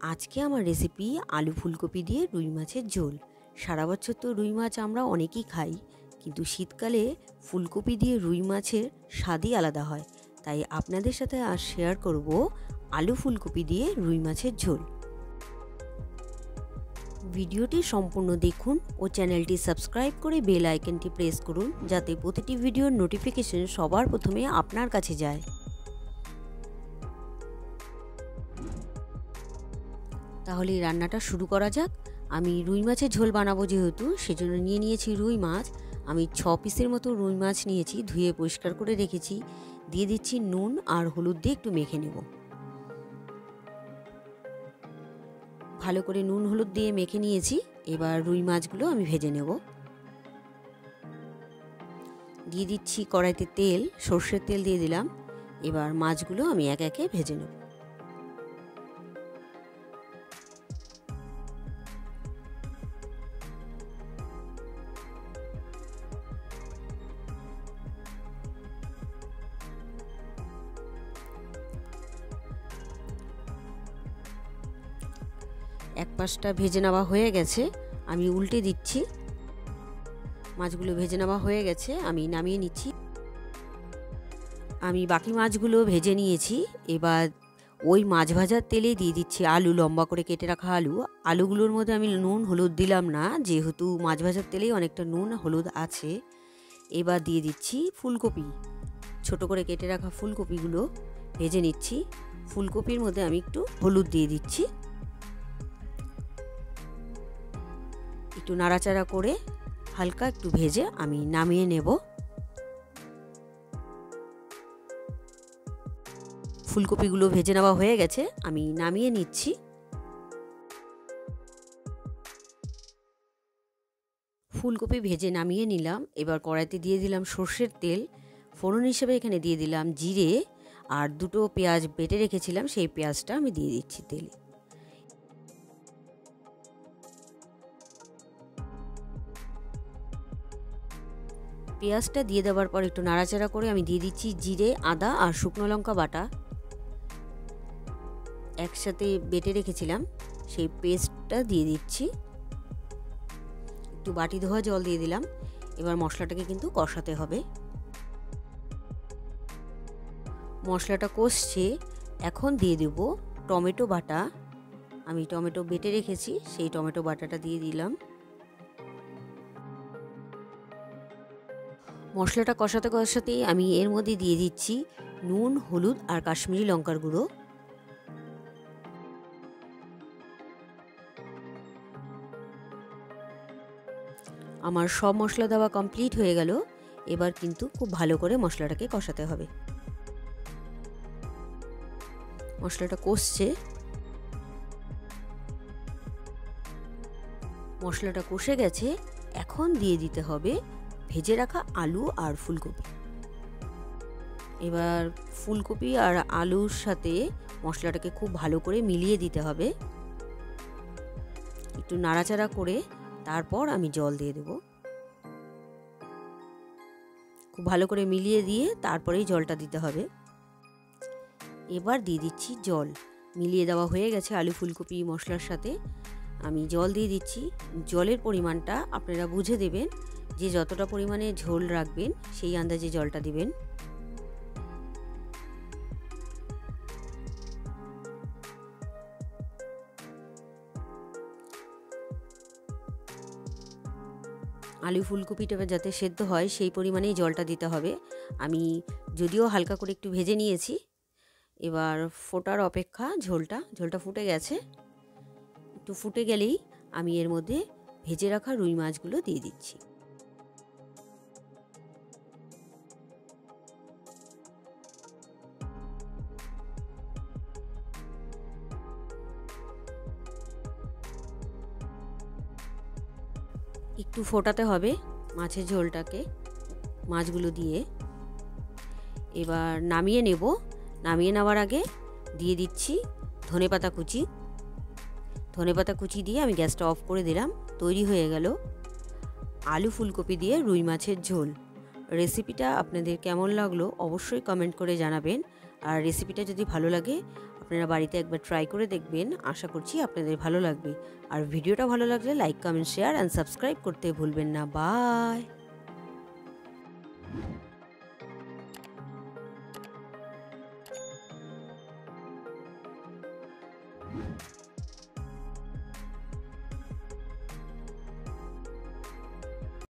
আজকে আমার রেসিপি আলু ফুলকপি দিয়ে রুই মাছের ঝোল। সারা বছর তো রুই মাছ আমরা অনেকেই খাই, কিন্তু শীতকালে ফুলকপি দিয়ে রুই মাছের স্বাদই আলাদা হয়। তাই আপনাদের সাথে আজ শেয়ার করব আলু ফুলকপি দিয়ে রুই মাছের ঝোল। ভিডিওটি সম্পূর্ণ দেখুন ও চ্যানেলটি সাবস্ক্রাইব করে বেল আইকনটি প্রেস করুন, যাতে প্রতিটি ভিডিওর নোটিফিকেশন সবার প্রথমে আপনার কাছে যায়। তাহলে এই রান্নাটা শুরু করা যাক। আমি রুই মাছের ঝোল বানাবো, যেহেতু সেজন্য নিয়ে নিয়েছি রুই মাছ। আমি 6 পিসের মতো রুই মাছ নিয়েছি, ধুয়ে পরিষ্কার করে রেখেছি। দিয়ে দিচ্ছি নুন আর হলুদ দিয়ে একটু মেখে নেব। ভালো করে নুন হলুদ দিয়ে মেখে নিয়েছি। এবার রুই মাছগুলো আমি ভেজে নেব। দিয়ে দিচ্ছি কড়াইতে তেল, সর্ষের তেল দিয়ে দিলাম। এবার মাছগুলো আমি একে একে ভেজে নেব। এক পাশটা ভেজে নেওয়া হয়ে গেছে, আমি উল্টে দিচ্ছি। মাছগুলো ভেজে নেওয়া হয়ে গেছে, আমি নামিয়ে নিচ্ছি। আমি বাকি মাছগুলো ভেজে নিয়েছি। এবার ওই মাছ ভাজার তেলে দিয়ে দিচ্ছি আলু, লম্বা করে কেটে রাখা আলু। আলুগুলোর মধ্যে আমি নুন হলুদ দিলাম না, যেহেতু মাছ ভাজার তেলেই অনেকটা নুন হলুদ আছে। এবার দিয়ে দিচ্ছি ফুলকপি, ছোট করে কেটে রাখা ফুলকপিগুলো ভেজে নিচ্ছি। ফুলকপির মধ্যে আমি একটু হলুদ দিয়ে দিচ্ছি। একটু নাড়াচাড়া করে হালকা একটু ভেজে আমি নামিয়ে নেব। ফুলকপিগুলো ভেজে নেওয়া হয়ে গেছে, আমি নামিয়ে নিচ্ছি। ফুলকপি ভেজে নামিয়ে নিলাম। এবার কড়াইতে দিয়ে দিলাম সর্ষের তেল। ফোড়ন হিসেবে এখানে দিয়ে দিলাম জিরে, আর দুটো পেঁয়াজ বেটে রেখেছিলাম, সেই পেঁয়াজটা আমি দিয়ে দিচ্ছি তেলে। পেঁয়াজটা দিয়ে দেওয়ার পর একটু নাড়াচাড়া করে আমি দিয়ে দিচ্ছি জিরে, আদা আর শুকনো লঙ্কা বাটা একসাথে বেটে রেখেছিলাম, সেই পেস্টটা দিয়ে দিচ্ছি। একটু বাটি ধোয়া জল দিয়ে দিলাম। এবার মশলাটাকে কিন্তু কষাতে হবে। মশলাটা কষছে, এখন দিয়ে দেব টমেটো বাটা। আমি টমেটো বেটে রেখেছি, সেই টমেটো বাটাটা দিয়ে দিলাম। মশলাটা কষাতে কষাতেই আমি এর মধ্যে দিয়ে দিচ্ছি নুন, হলুদ আর কাশ্মীরি লঙ্কার গুঁড়ো। আমার সব মশলা দেওয়া কমপ্লিট হয়ে গেল। এবার কিন্তু খুব ভালো করে মশলাটাকে কষাতে হবে। মশলাটা কষছে, মশলাটা কষে গেছে। এখন দিয়ে দিতে হবে ভেজে রাখা আলু আর ফুলকপি। এবার ফুলকপি আর আলুর সাথে মশলাটাকে খুব ভালো করে মিলিয়ে দিতে হবে। একটু নাড়াচাড়া করে তারপর আমি জল দিয়ে দেব। খুব ভালো করে মিলিয়ে দিয়ে তারপরেই জলটা দিতে হবে। এবার দিয়ে দিচ্ছি জল। মিলিয়ে দেওয়া হয়ে গেছে আলু ফুলকপি মশলার সাথে, আমি জল দিয়ে দিচ্ছি। জলের পরিমাণটা আপনারা বুঝে দেবেন, যে যতটা পরিমাণে ঝোল রাখবেন সেই আন্দাজে জলটা দিবেন। আলু ফুলকপিটা যাতে সেদ্ধ হয় সেই পরিমাণেই জলটা দিতে হবে। আমি যদিও হালকা করে একটু ভেজে নিয়েছি। এবার ফোটার অপেক্ষা, ঝোলটা ফুটে গেছে। একটু ফুটে গেলেই আমি এর মধ্যে ভেজে রাখা রুই মাছগুলো দিয়ে দিচ্ছি। একটু ফোটাতে হবে মাছের ঝোলটাকে মাছগুলো দিয়ে। এবার নামিয়ে নেব। নামিয়ে নেওয়ার আগে দিয়ে দিচ্ছি ধনেপাতা কুচি। ধনেপাতা কুচি দিয়ে আমি গ্যাসটা অফ করে দিলাম। তৈরি হয়ে গেল আলু ফুলকপি দিয়ে রুই মাছের ঝোল। রেসিপিটা আপনাদের কেমন লাগলো অবশ্যই কমেন্ট করে জানাবেন। আর রেসিপিটা যদি ভালো লাগে আপনারা বাড়িতে একবার ট্রাই করে দেখবেন, আশা করছি আপনাদের ভালো লাগবে। আর ভিডিওটা ভালো লাগলে like, comment, share and subscribe করতে ভুলবেন না। বাই।